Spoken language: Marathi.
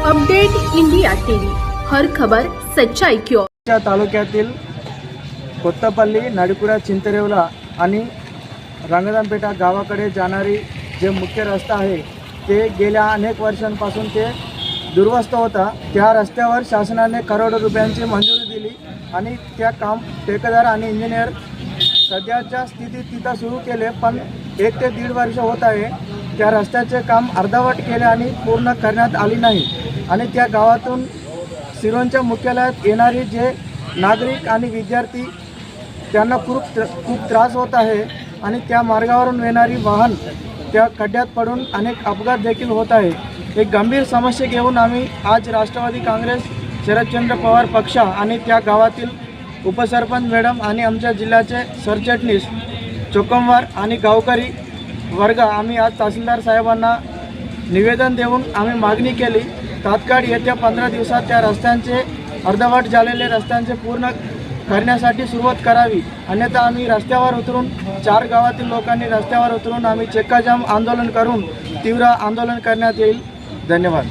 अपडेट इंडिया टीव्ही, हर खबर सच्चाई की ओर। तालुक्यातील कोत्तपल्ली, नाडीपुरा, चिंतरेवला आणि रंगदानपेटा गावाकडे जाणारी जे मुख्य रस्ता आहे ते गेल्या अनेक वर्षांपासून ते दुर्वस्थ होता। त्या रस्त्यावर शासनाने करोडो रुपयांची मंजुरी दिली आणि त्या काम ठेकेदार आणि इंजिनियर सध्याच्या स्थितीत तिथं सुरू केले, पण 1 ते 1.5 वर्ष होत आहे। त्या रस्त्याचे काम अर्धवट केले आणि पूर्ण करण्यात आली नाही आणि त्या गावातून सिरोंच्या मुख्यालयात येणारे जे नागरिक आणि विद्यार्थी त्यांना खूप त्रास होत आहे आणि त्या मार्गावरून येणारी वाहन त्या खड्ड्यात पडून अनेक अपघात देखील होत आहे। एक गंभीर समस्या घेऊन आम्ही आज राष्ट्रवादी काँग्रेस शरदचंद्र पवार पक्ष आणि त्या गावातील उपसरपंच मॅडम आणि आमच्या जिल्ह्याचे सरचिटणीस चोकमवार आणि गावकरी वर्ग आम्ही आज तहसीलदार साहेबांना निवेदन देऊन आम्ही मागणी केली, तात्काळ येत्या 15 दिवसात त्या रस्त्यांचे अर्धवट झालेले रस्त्यांचे पूर्ण करण्यासाठी सुरुवात करावी, अन्यथा आम्ही रस्त्यावर उतरून 4 गावातील लोकांनी रस्त्यावर उतरून आम्ही चक्काजाम आंदोलन करून तीव्र आंदोलन करण्यात येईल। धन्यवाद।